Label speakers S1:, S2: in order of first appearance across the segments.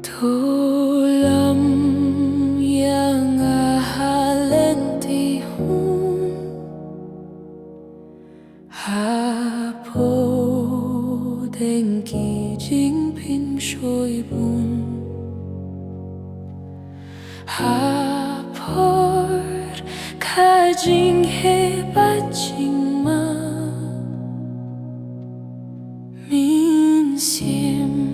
S1: Tolam yang ahalentihun Hapo denki jingpin shoybun Hapor kajing hebachingma Minsim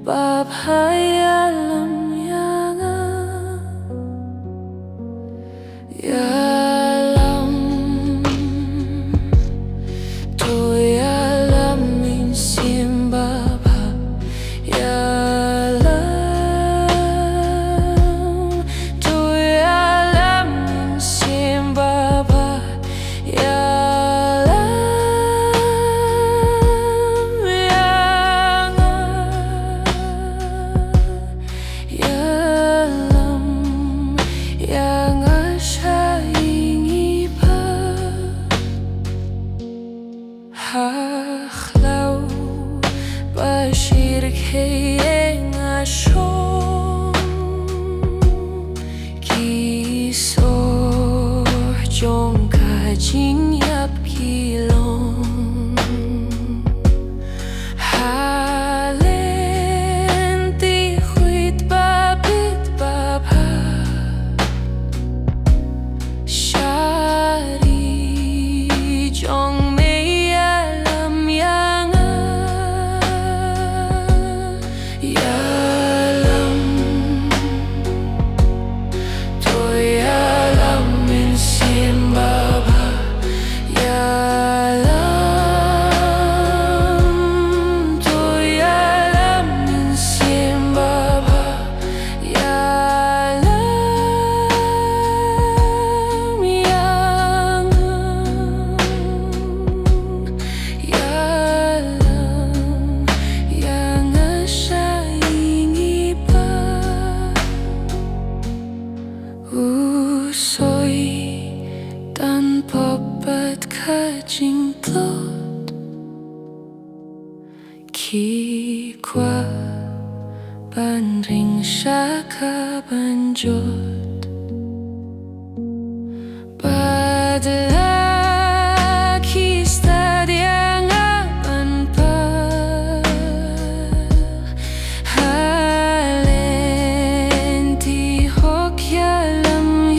S1: bab hayalam yanga yalam to yalam minsim bab yalam to yalam minsim bab Haklaw bashir kayeng ashom Kisor jong kajing yap kilong Halenti huit babit baba Shari jong kajing plot ki kwa bandring shaka banjot badla ki stadiang apan pa halenti hok yalam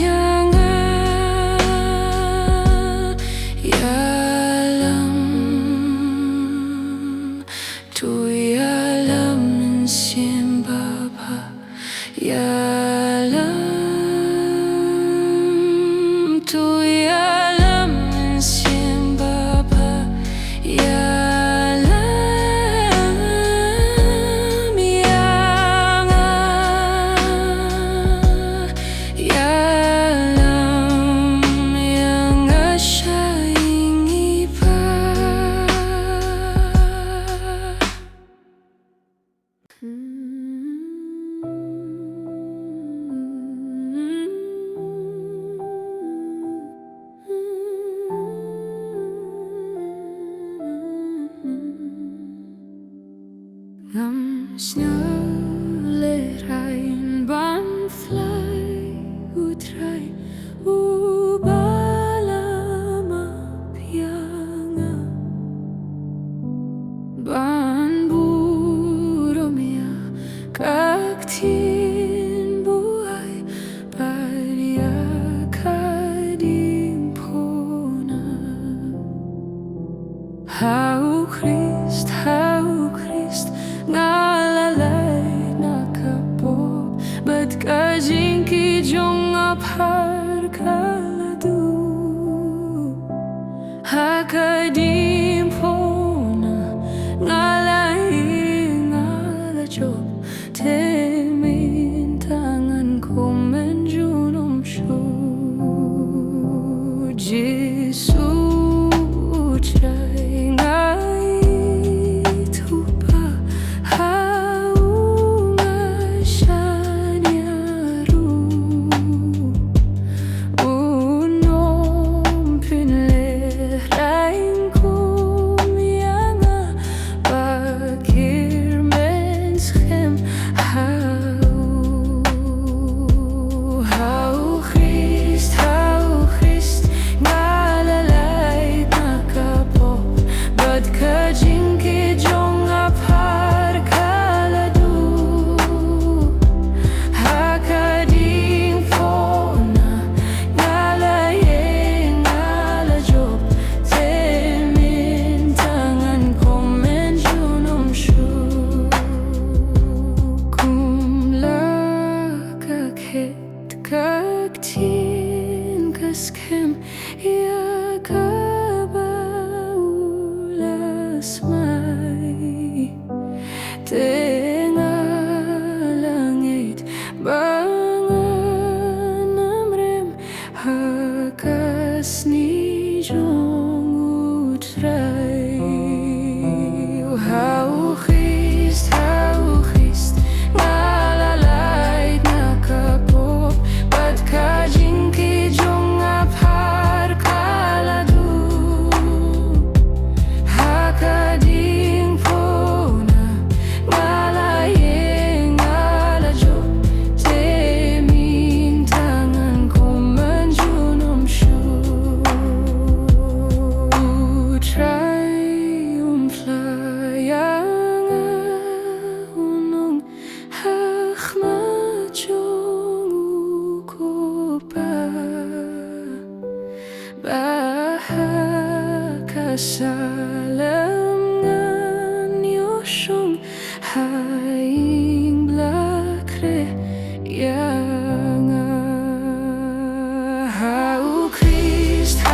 S1: Yalam tu yalam minsim baba Yalam yanga Yalam yanga shaing iba Ngam snölerein bandfly utrai ubalama pianga ban buromia kaktin buai paria kadimpona Hau Christ ngalalay nakapop Ba't kajing kijong aphar kaladu Hakadimpona ngalay ngalajob temi salam yoshong haing blakre yang hau Christ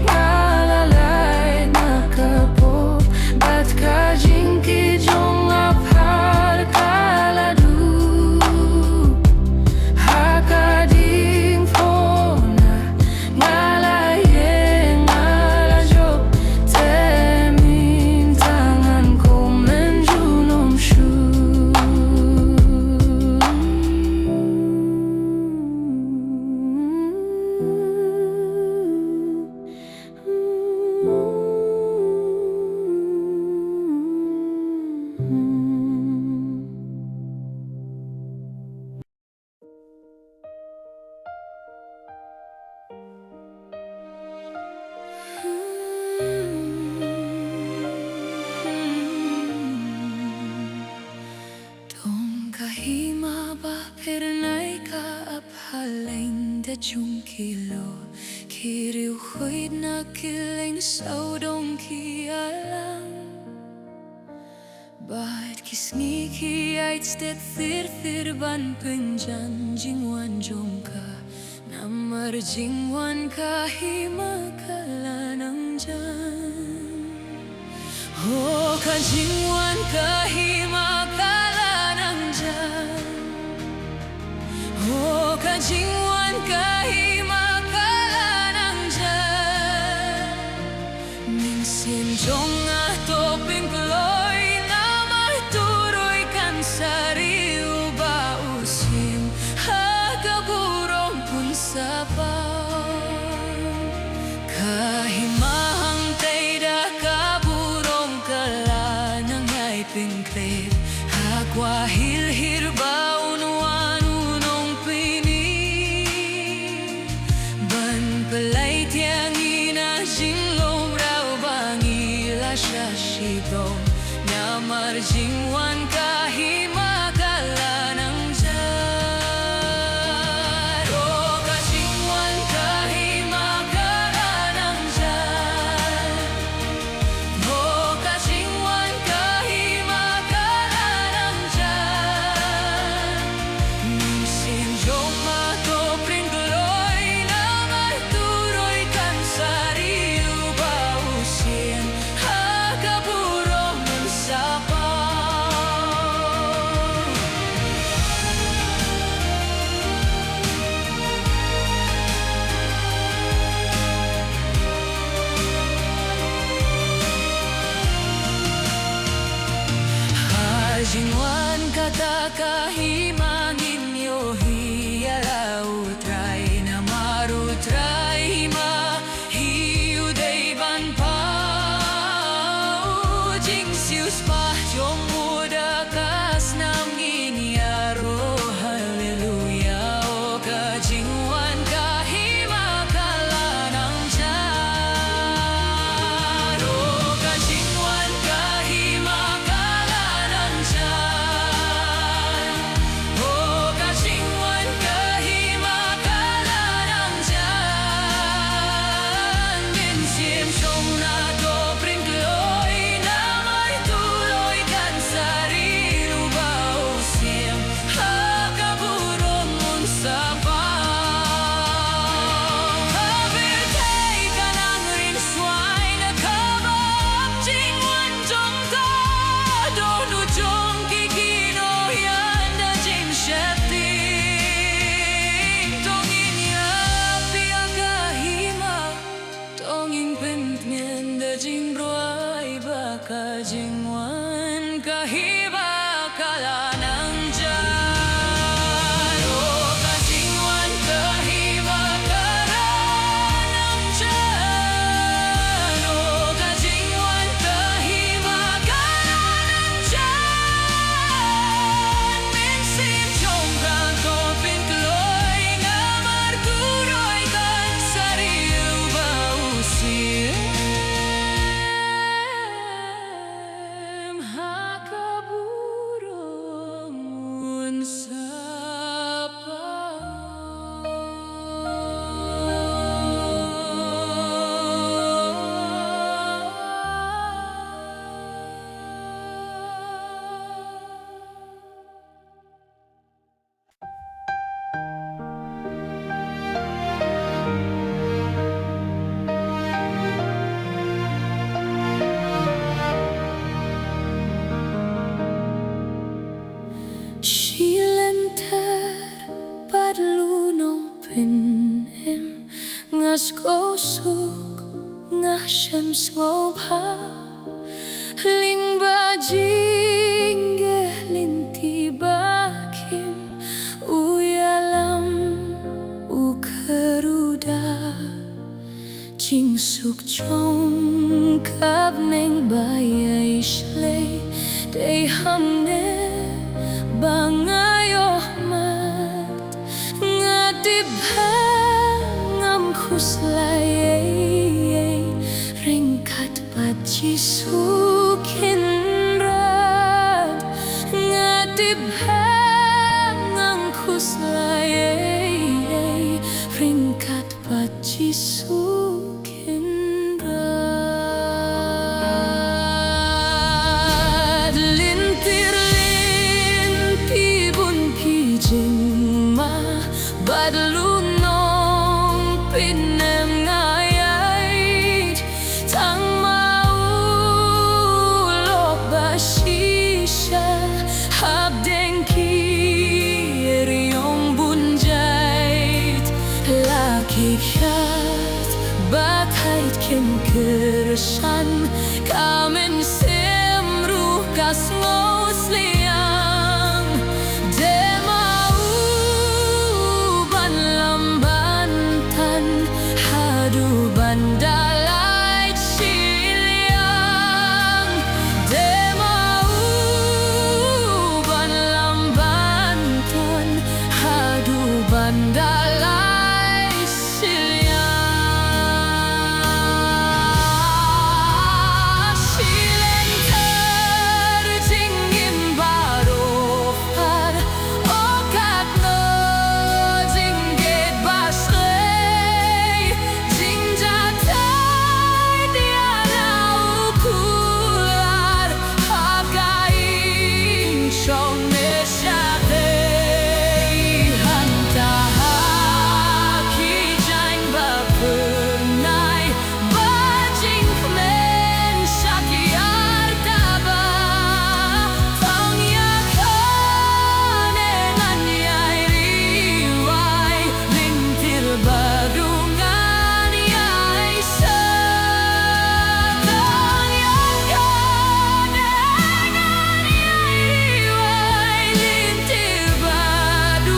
S1: ngalalay nakapop bat ka jingki jong aphar kaladu hakading fona ngalaye ngalajo temin tangan ko menjulum shu Dong kahima ba pernay ka aphaling da chung kilo kiriu huid na kiling sau dong ki alang Bad kisngi ki ait stet thir ban penjan jingwan jongka namar jingwan kahima kalanang jan ho ka jingwan kahima kalanang jan ho ka jingwan kahima kalanang jan ning sin jong to pingloy namar turoy kan sariu ba usim hagaburong pun sapang kahimahang tayda kaburong kalanang ay pingklip hakwa hilhir baun wanunong pini ban pelay tiang ina jinglong raw bangila shashidong namar jingwan kahima kalanang jan oh ka jingwan kahima kalanang jan oh ka jingwan kahima kalanang jan sin jong mato pringloy namar turoy kan sariu bausin hagaburong sapang Jingwan kata kahimangin yo hiyalau try na maru try ma hiu day ban pau jing sius pa jong muda kas nam inyaro haleluya o ka jingwan kahima kalanang jan o ka jingwan kahima kalanang jan o ka jingwan kahima kalanang jan min sim song na to pringloy namar tuloy kan sariu bau sim hagaburong mun sapang habirtay ka nang rin sway na kaba jingwan jong ta donu jong kikino yan da jing sheting tongin ya pia kahima tongin pintnyan da jingrwai ka jingwan kahiba kalanang jan oh ka jingwan kahiba kalanang jan oh ka jingwan kahiba kalanang jan min sim jong kang to pintloy namar turoy kan sariu bausim hakabu Skosuk ngah syams ngobha ling bajinge linti bakim uyalam ukeruda jingsuk chong kab neng baya ishle de hamne bangayo mat ngadib ngam khuslay ringkat paci sukin rat ngadib ngam khuslay ringkat paci sukin rat lintir limpi bun pijingma badlu pinem ngayait tang mau lok bashisha habdeng kiriong bunjait laki khat bathait kem kersan kamen semru kas ngosliang demau ban lamban hadu bandalai siliang demau ban lambantan hadu bandalai siliang sileng terjingim barofar okat no jingget baslay jinjatai diana ukular hagain shong neshatei hantaha kijang bapernai bajing kmen syakiar taba tangyakan enanyai riwai lintir badungan yai setangyakan enanyai riwai lintir badungan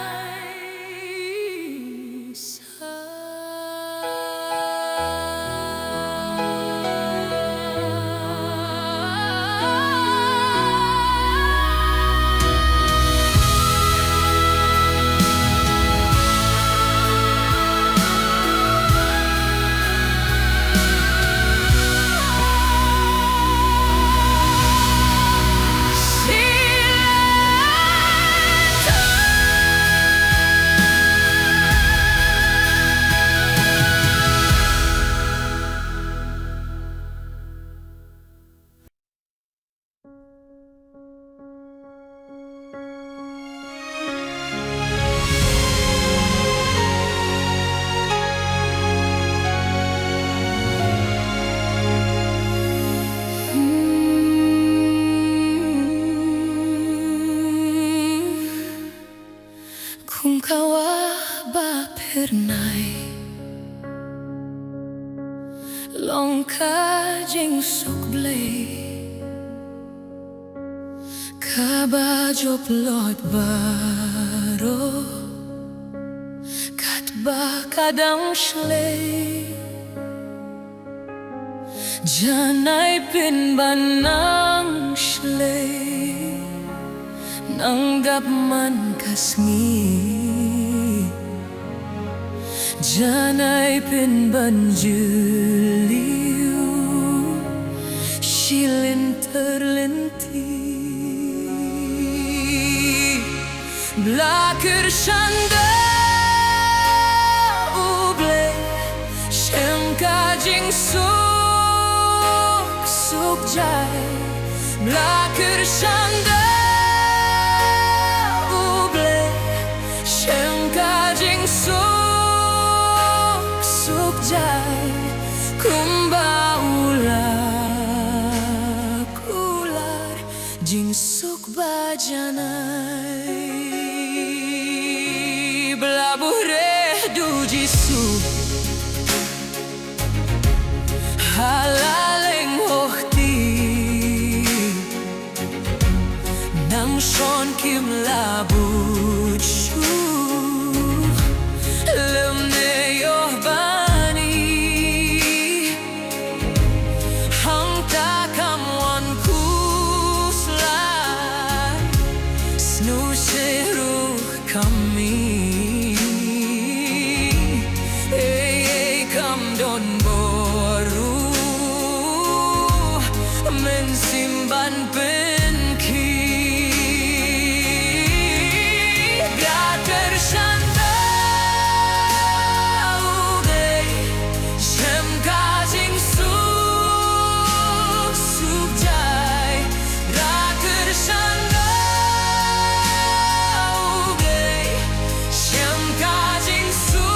S1: yai kung kawa ba pernai longka jing suk blay kaba jop lot baro kat ba kadang shlay janai pin banang shlay nanggap man kasmi janai pin banjuliu shilin terlenti blaker shanda uble shemka jing suk jai blaker shanda suk jai kumba ular ular jing suk bajanai simpan benki biar tersantau deh sem kajing suk jai biar tersantau deh sem kajing suk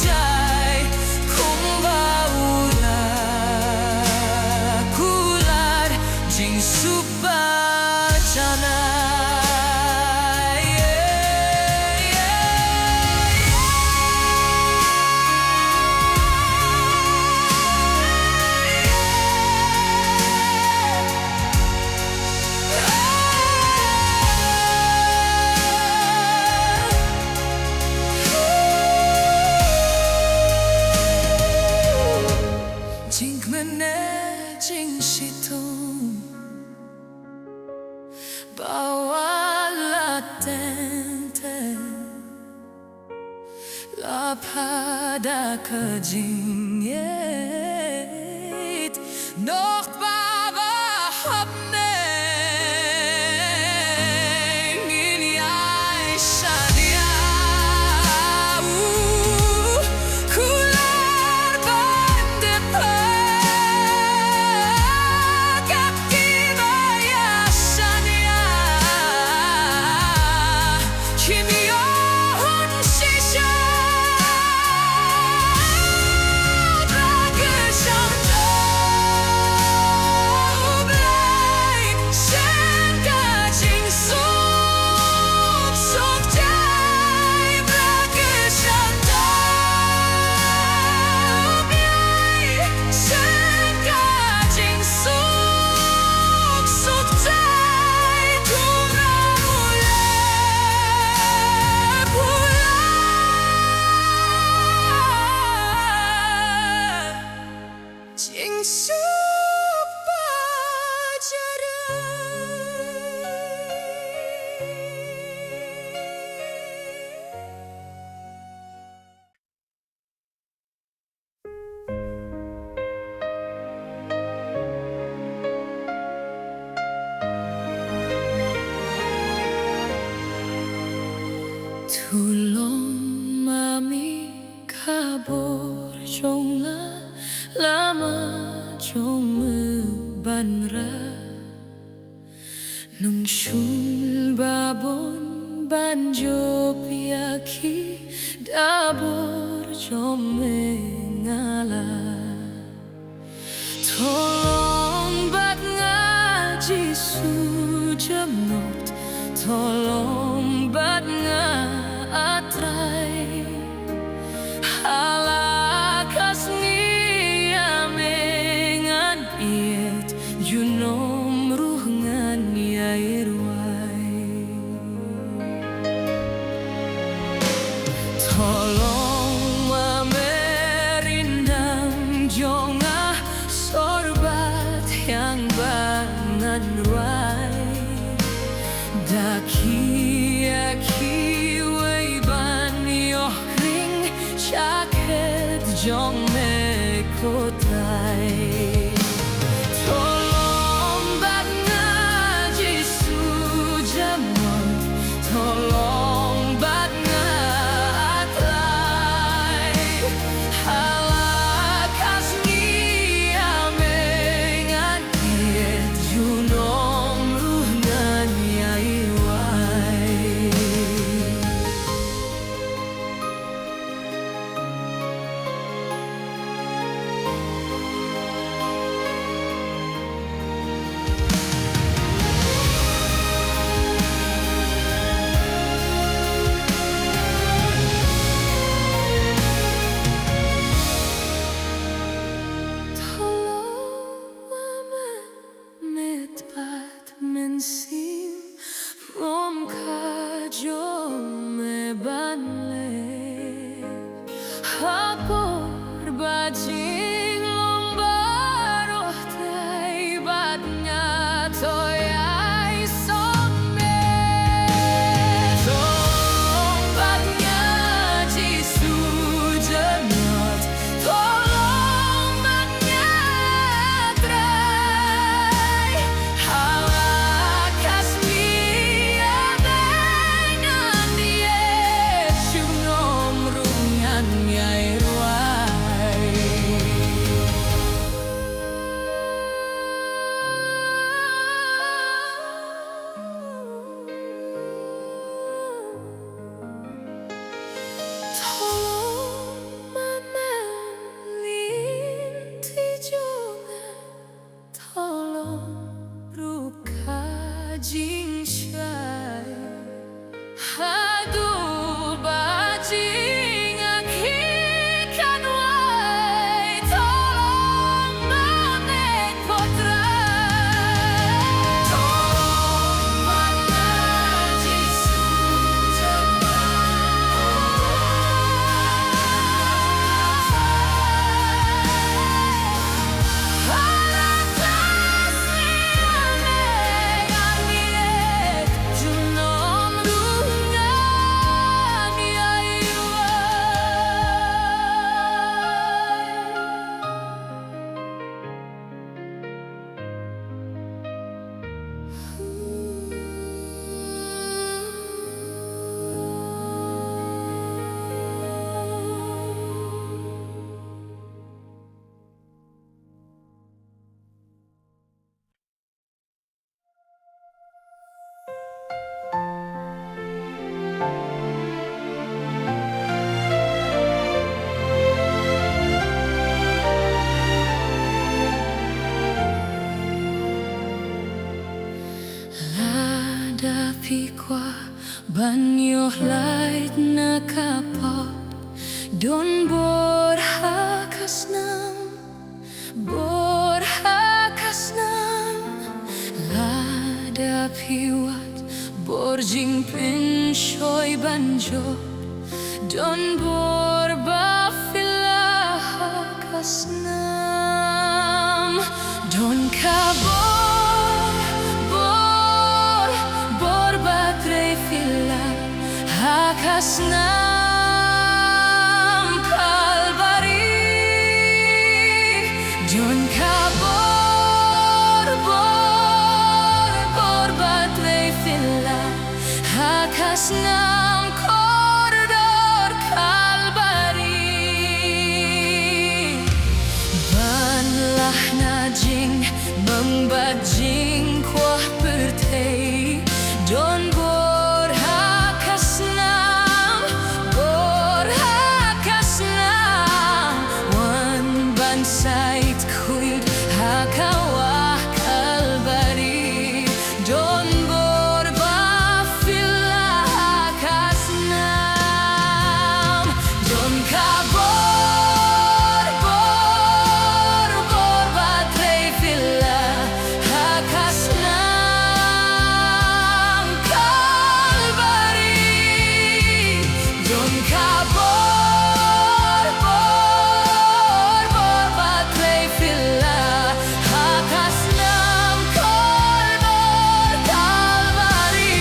S1: jai kung baulah kular jing subacana. Jing mene jing situng bawa tente la pada kejingit nog baba hapne ini aisyania kular bande Tulong mami kabur jongla lama jong banra nung shul babon banjo piaki dabur jong ngala tolong bat ngaji sujamot tolong bat atrai halakas ngiamengan iet junom ruhngan yairwai tolong merindang jonga sorbat yang bangan ruai daki aki jaket jong me kotai tolong bat ngaji sujamon tolong bat ngatlai halakas ngiamengan iet junom ruhnan yaiwai. Hadapi kwa banyo light na kapot Don borhakasnam Hadapi wat borjing pinshoy banjo Don borbafilahakasnam Don kabor batre fila hakasnam kalbari Don kabor batre fila hakasnam koridor kalbari banlah najing mengbajing kuah pertei Don borhakasnam wan bansait kuyd hakawah kalbari Don borbafilahakasnam Don kabor batrei fila hakasnam kalbari Don kabor batrei fila hakasnam koridor kalbari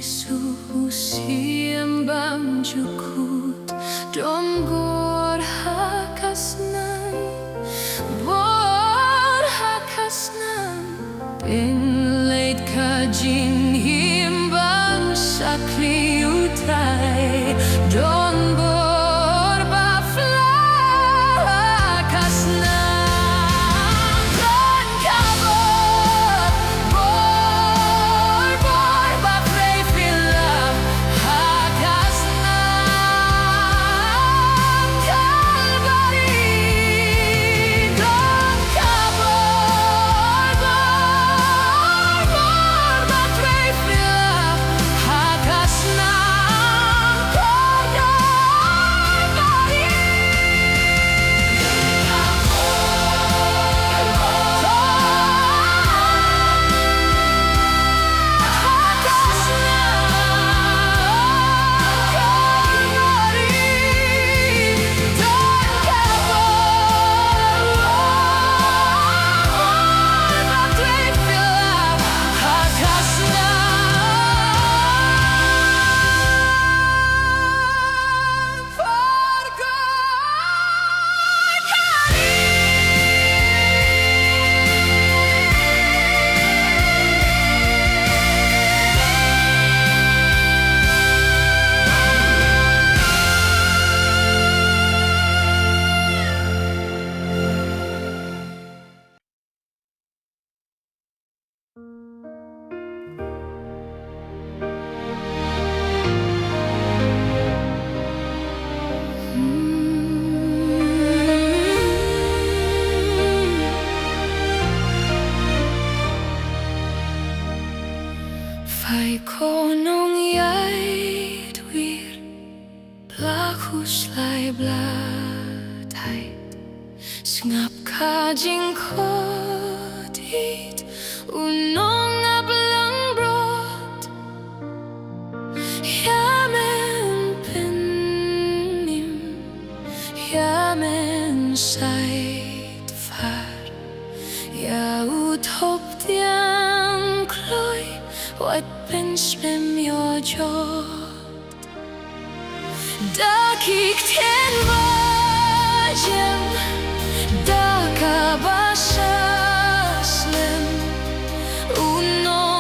S1: Suhu siembang jukut Don borhakasnam Pinleit kajin himbang sakli utrai Don borbafilahakasnam Don kabor batrei fila hakasnam kalbari Don kabor batrei fila hakasnam kalbari Fai konong jait wir Blachus lai blatai Sngap kajing kodit Unong ablang brot Yamen pennim Yamen sait far Ja uthop diam kloi Wat pensmem your jaw Dakik ten vajem Daka basasnem Uno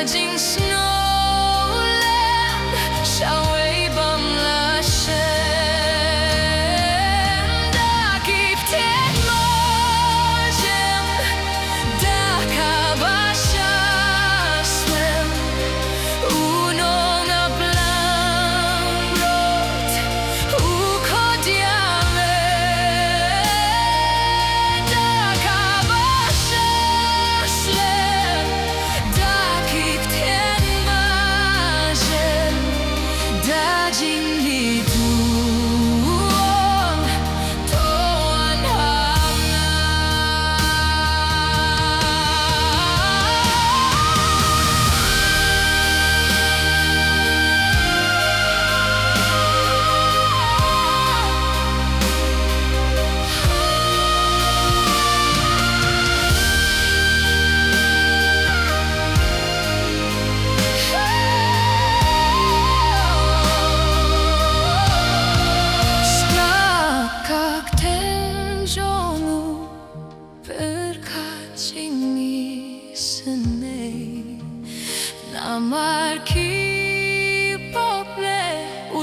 S1: 进 snowland 稍微崩了身。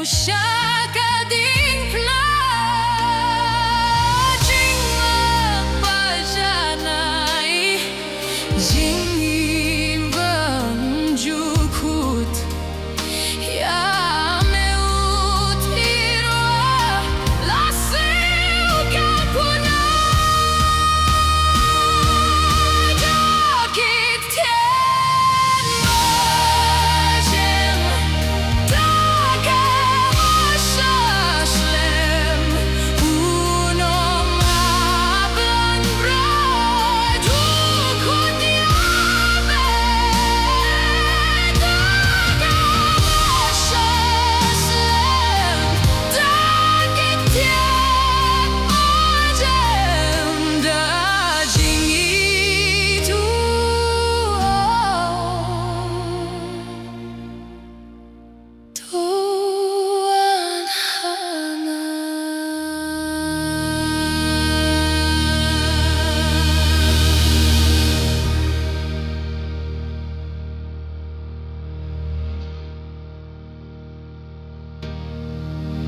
S1: Ushaka ding pla Jinglwai KHB